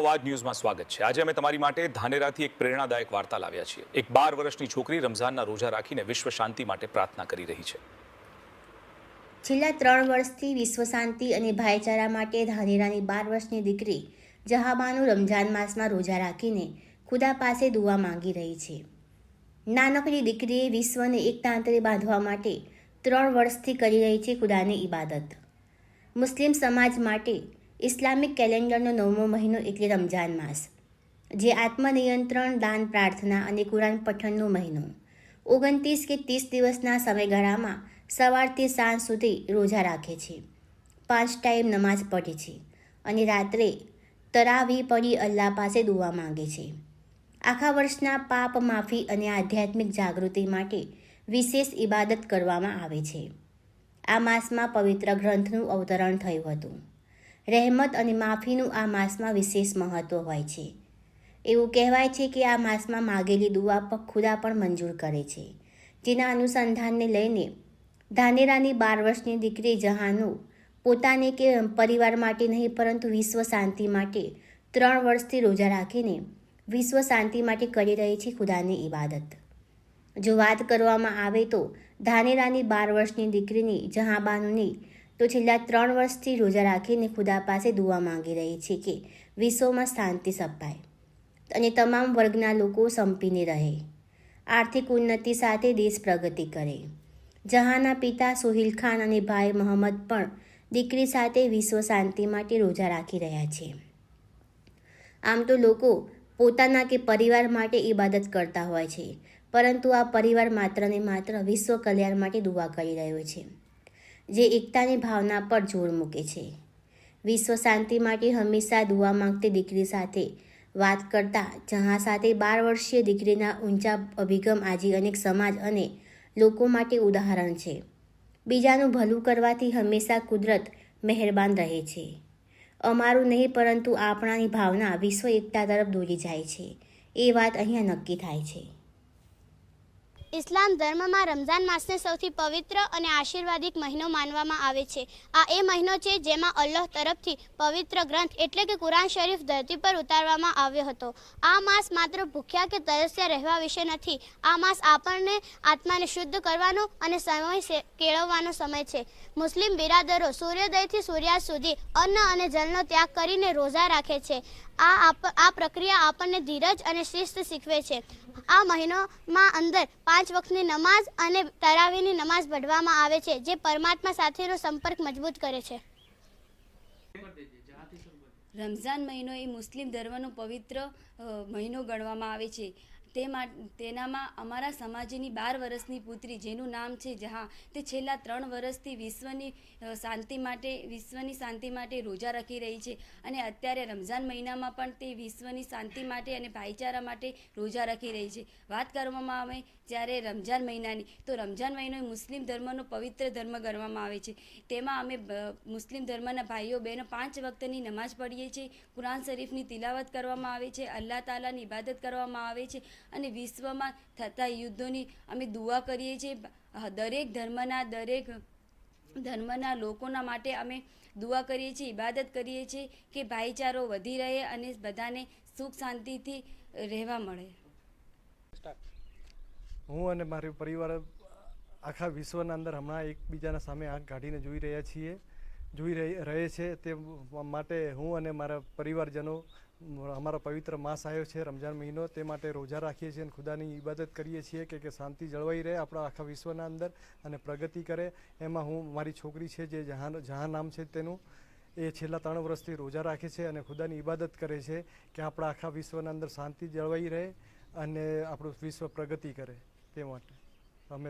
અવાજ ન્યૂઝમાં સ્વાગત છે। આજે અમે તમારી માટે ધાનેરાથી એક પ્રેરણાદાયક વાર્તા લાવ્યા છીએ। એક 12 વર્ષની છોકરી રમઝાનના રોજા રાખીને વિશ્વ શાંતિ માટે પ્રાર્થના કરી રહી છે। છેલ્લા 3 વર્ષથી વિશ્વ શાંતિ અને ભાઈચારા માટે ધાનેરાની 12 વર્ષની દીકરી જહાબાનુ રમઝાન માસમાં રોજા રાખીને ખુદા પાસે દુઆ માંગી રહી છે। નાનકડી દીકરીએ વિશ્વને એક તાંતરે બાંધવા માટે 3 વર્ષથી કરી રહી છે ખુદાની ઇબાદત। મુસ્લિમ સમાજ માટે ઇસ્લામિક કેલેન્ડરનો 9મો મહિનો એટલે રમઝાન માસ, જે આત્મનિયંત્રણ, દાન, પ્રાર્થના અને કુરાન પઠનનો મહિનો। 29 કે 30 દિવસના સમયગાળામાં સવારથી સાંજ સુધી રોજા રાખે છે, 5 ટાઈમ નમાઝ પઢે છે અને રાત્રે તરાવી પડી અલ્લાહ પાસે દુઆ માંગે છે। આખા વર્ષના પાપ માફી અને આધ્યાત્મિક જાગૃતિ માટે વિશેષ ઇબાદત કરવામાં આવે છે। આ માસમાં પવિત્ર ગ્રંથનું અવતરણ થયું હતું। રહેમત અને માફીનું આ માસમાં વિશેષ મહત્વ હોય છે। એવું કહેવાય છે કે આ માસમાં માગેલી દુઆ ખુદા પણ મંજૂર કરે છે, જેના અનુસંધાનને લઈને ધાનેરાની 12 વર્ષની દીકરી જહાનુ પોતાને કે પરિવાર માટે નહીં પરંતુ વિશ્વ શાંતિ માટે 3 વર્ષથી રોજા રાખીને વિશ્વ શાંતિ માટે કરી રહી છે ખુદાની ઇબાદત। જો વાત કરવામાં આવે તો ધાનેરાની 12 વર્ષની દીકરીની જહાબાનુની તો છેલ્લા 3 વર્ષથી રોજા રાખીને ખુદા પાસે દુઆ માંગી રહી છે કે વિશ્વમાં શાંતિ સ્થપાય અને તમામ વર્ગના લોકો સંપીને રહે, આર્થિક ઉન્નતિ સાથે દેશ પ્રગતિ કરે। જહાના પિતા સોહિલ ખાન અને ભાઈ મોહમ્મદ પણ દીકરી સાથે વિશ્વ શાંતિ માટે રોજા રાખી રહ્યા છે। આમ તો લોકો પોતાના કે પરિવાર માટે ઇબાદત કરતા હોય છે, પરંતુ આ પરિવાર માત્ર ને માત્ર વિશ્વ કલ્યાણ માટે દુઆ કરી રહ્યો છે, જે એકતાની ભાવના પર જોર મૂકે છે। વિશ્વ શાંતિ માટે હંમેશા દુઆ માંગતી દીકરી સાથે વાત કરતા જહાં સાથે 12 વર્ષીય દીકરીના ઊંચા અભિગમ આજે અનેક સમાજ અને લોકો માટે ઉદાહરણ છે। બીજાનું ભલું કરવાથી હંમેશા કુદરત મહેરબાન રહે છે। અમારું નહીં પરંતુ આપણાની ભાવના વિશ્વ એકતા તરફ દોરી જાય છે, એ વાત અહીંયા નક્કી થાય છે। ઇસ્લામ ધર્મમાં રમઝાન માસને સૌથી પવિત્ર અને આશીર્વાદિક મહિનો માનવામાં આવે છે। આ એ મહિનો છે જેમાં અલ્લાહ તરફથી પવિત્ર ગ્રંથ એટલે કે કુરાન શરીફ ધરતી પર ઉતારવામાં આવ્યો હતો। આ માસ માત્ર ભૂખ્યા કે તરસ્યા રહેવા વિશે નથી, આ માસ આપણને આત્માને શુદ્ધ કરવાનો અને સમય કેળવવાનો સમય છે। મુસ્લિમ બિરાદરો સૂર્યોદયથી સૂર્યાસ્ત સુધી અન્ન અને જલનો ત્યાગ કરીને રોઝા રાખે છે। આ પ્રક્રિયા આપણને ધીરજ અને શિસ્ત શીખવે છે। આ મહિનોમાં અંદર 5 વખતની નમાઝ અને તરાવીની નમાઝ પઢવામાં આવે છે, જે પરમાત્મા સાથેનો સંપર્ક મજબૂત કરે છે। રમઝાન મહિનો એ મુસ્લિમ ધર્મનો પવિત્ર મહિનો ગણવામાં આવે છે। તેનામાં અમારા સમાજની 12 વર્ષની પુત્રી જેનું નામ છે જહાં, તે છેલ્લા 3 વર્ષથી વિશ્વની શાંતિ માટે રોજા રાખી રહી છે અને અત્યારે રમઝાન મહિનામાં પણ તે વિશ્વની શાંતિ માટે અને ભાઈચારા માટે રોજા રાખી રહી છે। વાત કરવામાં આવે જ્યારે રમઝાન મહિનાની, તો રમઝાન મહિનો મુસ્લિમ ધર્મનો પવિત્ર ધર્મ ગણવામાં આવે છે। તેમાં અમે મુસ્લિમ ધર્મના ભાઈઓ બહેનો 5 વખતની નમાઝ પઢીએ છીએ, કુરાન શરીફની તિલાવત કરવામાં આવે છે, અલ્લાહ તાલાની ઇબાદત કરવામાં આવે છે અને વિશ્વમાં થતા યુદ્ધોની અમે દુઆ કરીએ છીએ। દરેક ધર્મના લોકોના માટે અમે દુઆ કરીએ છીએ, ઇબાદત કરીએ છીએ કે ભાઈચારો વધી રહે અને બધાને સુખ શાંતિથી રહેવા મળે। હું અને મારો પરિવાર આખા વિશ્વના અંદર હમણાં એકબીજાના સામે આંખ કાઢીને જોઈ રહે છે, તે માટે હું અને મારા પરિવારજનો અમારો પવિત્ર માસ આવ્યો છે રમઝાન મહિનો, તે માટે રોજા રાખીએ છીએ અને ખુદાની ઇબાદત કરીએ છીએ કે શાંતિ જળવાઈ રહે આપણા આખા વિશ્વના અંદર અને પ્રગતિ કરે। એમાં મારી છોકરી છે જે જહાં નામ છે તેનું, એ છેલ્લા 3 વર્ષથી રોજા રાખે છે અને ખુદાની ઇબાદત કરે છે કે આપણા આખા વિશ્વના અંદર શાંતિ જળવાઈ રહે અને આપણું વિશ્વ પ્રગતિ કરે, તે માટે અમે